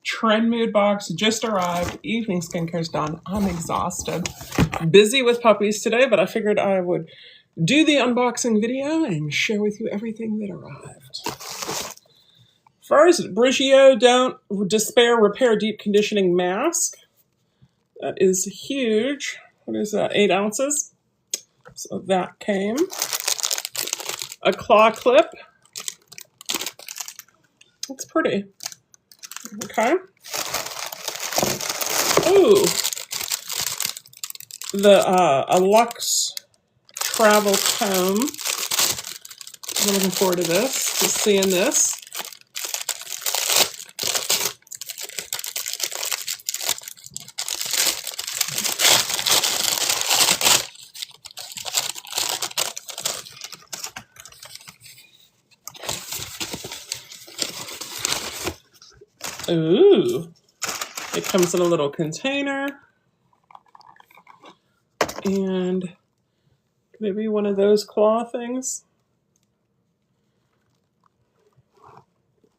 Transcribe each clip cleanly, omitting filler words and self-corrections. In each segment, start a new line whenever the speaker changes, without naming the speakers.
Trendmood box just arrived. Evening skincare's done. I'm exhausted. Busy with puppies today, but I figured I would do the unboxing video and share with you everything that arrived. First, Brigio Don't Despair Repair Deep Conditioning Mask. That is huge. What is that, 8 ounces? So that came. A claw clip. That's pretty. Okay. Ooh. A Luxe travel comb. I'm looking forward to this, just seeing this. Ooh. It comes in a little container. And maybe one of those claw things.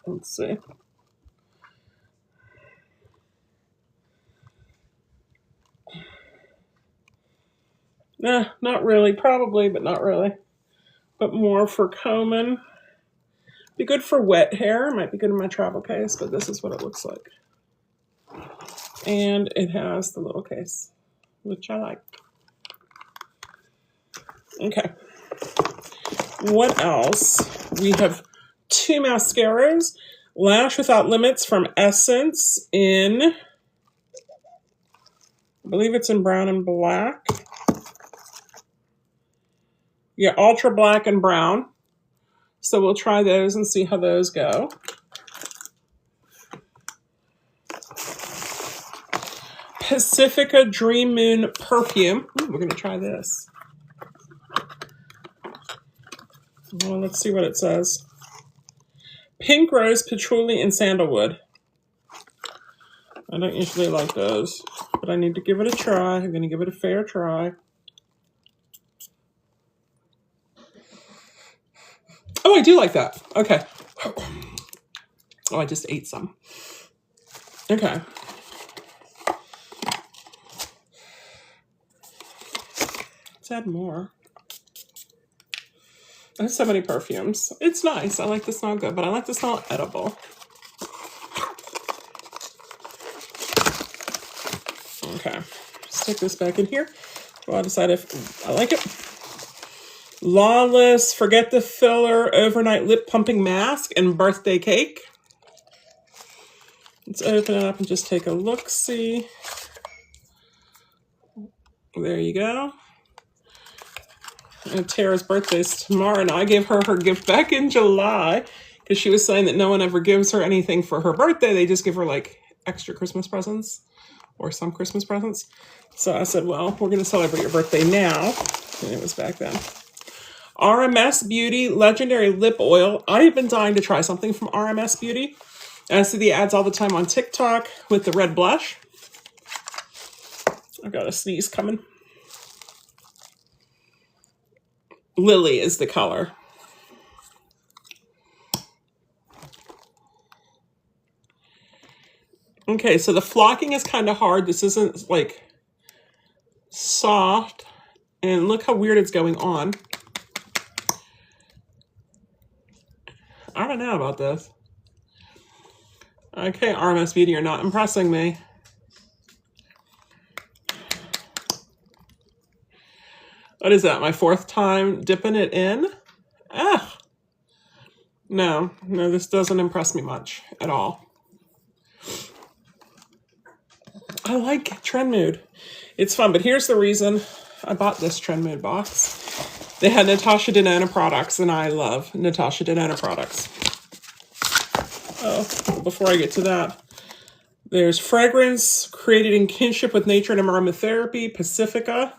Let's see. Nah, not really. Probably, but not really. But more for combing. Be good for wet hair. Might be good in my travel case, but this is what it looks like. And it has the little case, which I like. Okay. What else? We have 2 mascaras. Lash Without Limits from Essence in, I believe it's in brown and black. Yeah, ultra black and brown. So we'll try those and see how those go. Pacifica Dream Moon perfume. Ooh, we're going to try this. Well, let's see what it says. Pink rose, patchouli, and sandalwood. I don't usually like those, but I need to give it a try. I'm going to give it a fair try. Oh, I do like that. Okay. Oh, I just ate some. Okay. Let's add more. I have so many perfumes. It's nice. I like the smell good, but I like the smell edible. Okay. Stick this back in here. Well, I'll decide if I like it. Lawless Forget the Filler Overnight Lip Pumping Mask and Birthday Cake. Let's open it up and just take a look-see. There you go. And Tara's birthday is tomorrow, and I gave her her gift back in July because she was saying that no one ever gives her anything for her birthday. They just give her like extra Christmas presents or some Christmas presents. So I said, well, we're going to celebrate your birthday now. And it was back then. RMS Beauty Legendary Lip Oil. I've been dying to try something from RMS Beauty. I see the ads all the time on TikTok with the red blush. I've got a sneeze coming. Lily is the color. Okay, so the flocking is kind of hard. This isn't like soft. And look how weird it's going on. I don't know about this. Okay, RMS Beauty, you're not impressing me. What is that, my 4th time dipping it in? Ah! No, this doesn't impress me much at all. I like Trendmood. It's fun, but here's the reason I bought this Trendmood box. They had Natasha Denona products, and I love Natasha Denona products. Oh, before I get to that, there's fragrance created in kinship with nature and aromatherapy, Pacifica.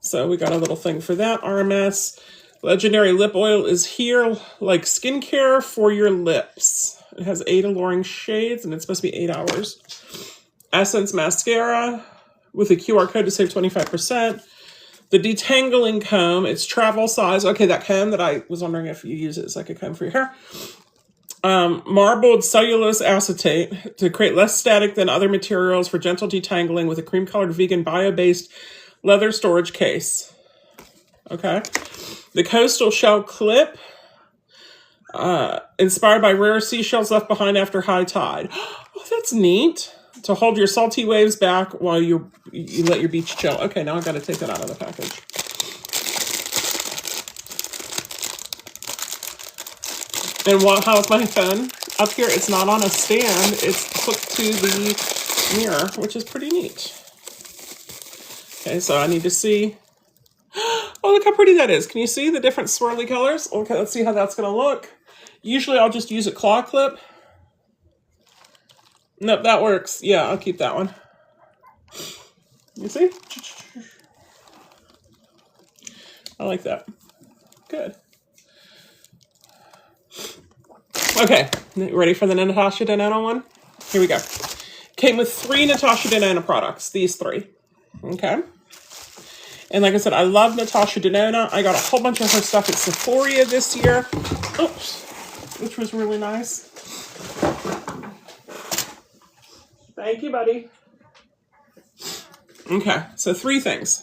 So we got a little thing for that. RMS Legendary Lip Oil is here, like skincare for your lips. It has 8 alluring shades, and it's supposed to be 8 hours. Essence Mascara with a QR code to save 25%. The Detangling Comb, it's travel size. Okay, that comb that I was wondering if you use it as like a comb for your hair. Marbled cellulose acetate to create less static than other materials for gentle detangling with a cream-colored vegan bio-based leather storage case. Okay. The coastal shell clip, inspired by rare seashells left behind after high tide. Oh, that's neat. To hold your salty waves back while you let your beach chill. Okay, now I've got to take that out of the package. And how's my phone? Up here, it's not on a stand. It's hooked to the mirror, which is pretty neat. Okay, so I need to see. Oh, look how pretty that is. Can you see the different swirly colors? Okay, let's see how that's going to look. Usually I'll just use a claw clip. Nope, that works. Yeah, I'll keep that one. You see? I like that. Good. Okay, ready for the Natasha Denona one? Here we go. Came with 3 Natasha Denona products, these 3. Okay. And like I said, I love Natasha Denona. I got a whole bunch of her stuff at Sephora this year. Oops. Which was really nice. Thank you, buddy. Okay, so 3 things.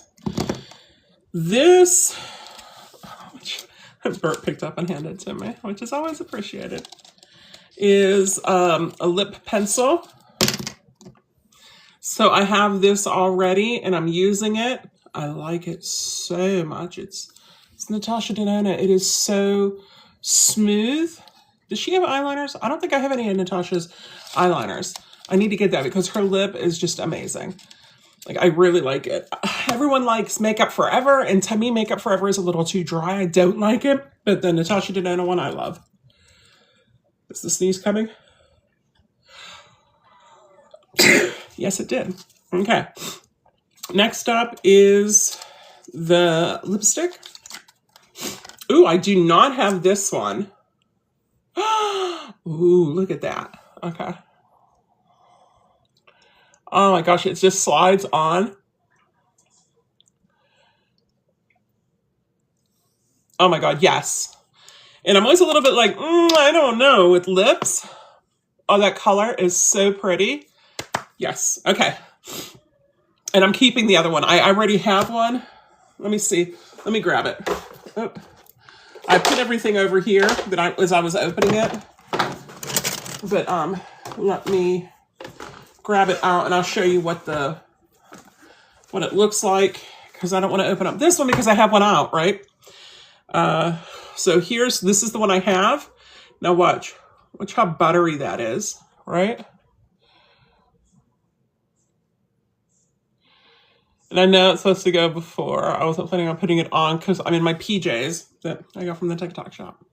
This, which Bert picked up and handed to me, which is always appreciated, is a lip pencil. So I have this already and I'm using it. I like it so much. It's Natasha Denona. It is so smooth. Does she have eyeliners? I don't think I have any of Natasha's eyeliners. I need to get that because her lip is just amazing. Like, I really like it. Everyone likes Makeup Forever, and to me, Makeup Forever is a little too dry. I don't like it, but the Natasha Denona one I love. Is the sneeze coming? Yes, it did. Okay. Next up is the lipstick. Ooh, I do not have this one. Ooh, look at that. Okay. Oh my gosh, it just slides on. Oh my God, yes. And I'm always a little bit like, I don't know, with lips. Oh, that color is so pretty. Yes, okay. And I'm keeping the other one. I already have one. Let me see. Let me grab it. Oh. I put everything over here that as I was opening it. But let me grab it out and I'll show you what it looks like, because I don't want to open up this one because I have one out, right? So this is the one I have. Now watch how buttery that is, right? And I know it's supposed to go before. I wasn't planning on putting it on because I'm in my PJs that I got from the TikTok shop.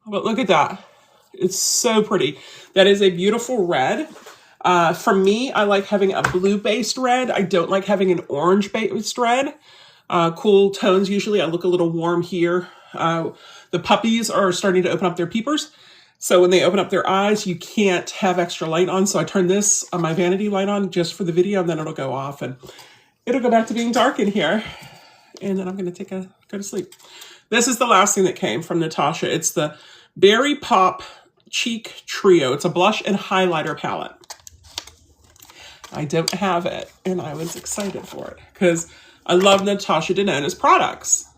But look at that. It's so pretty. That is a beautiful red. For me, I like having a blue-based red. I don't like having an orange-based red. Cool tones usually. I look a little warm here. The puppies are starting to open up their peepers. So when they open up their eyes, you can't have extra light on. So I turn this, my vanity light on just for the video, and then it'll go off. And it'll go back to being dark in here. And then I'm going to go to sleep. This is the last thing that came from Natasha. It's the Berry Pop Cheek Trio. It's a blush and highlighter palette. I don't have it, and I was excited for it because I love Natasha Denona's products.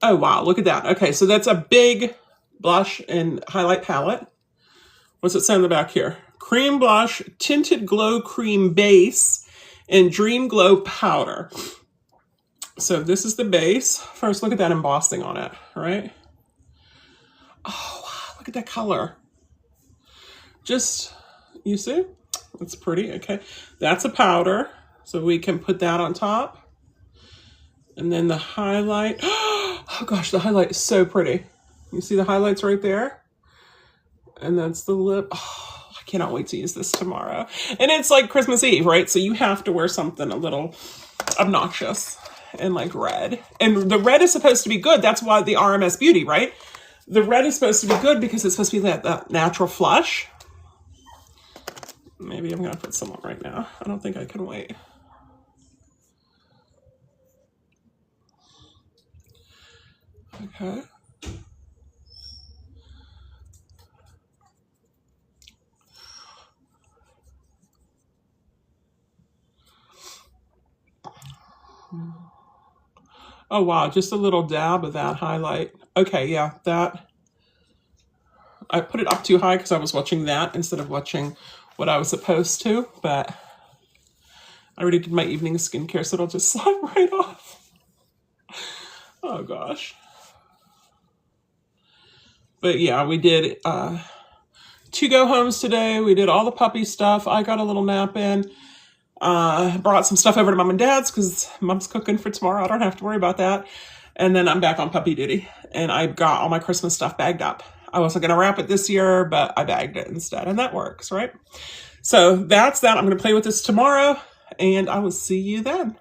Oh, wow. Look at that. Okay, so that's a big blush and highlight palette. What's it say on the back here? Cream blush, tinted glow cream base, and dream glow powder. So this is the base. First, look at that embossing on it, right? Oh, wow. Look at that color. Just, you see? It's pretty. Okay. That's a powder. So we can put that on top. And then the highlight. Oh gosh, the highlight is so pretty. You see the highlights right there? And that's the lip. Oh, I cannot wait to use this tomorrow. And it's like Christmas Eve, right? So you have to wear something a little obnoxious and like red. And the red is supposed to be good. That's why the RMS Beauty, right? The red is supposed to be good because it's supposed to be that natural flush. Maybe I'm going to put some on right now. I don't think I can wait. Okay. Oh, wow. Just a little dab of that highlight. Okay, yeah, that. I put it up too high because I was watching that instead of watching what I was supposed to, but I already did my evening skincare, so it'll just slide right off. Oh, gosh. But yeah, we did 2 go homes today. We did all the puppy stuff. I got a little nap in. Brought some stuff over to mom and dad's because mom's cooking for tomorrow. I don't have to worry about that. And then I'm back on puppy duty. And I got all my Christmas stuff bagged up. I wasn't going to wrap it this year, but I bagged it instead. And that works, right? So that's that. I'm going to play with this tomorrow. And I will see you then.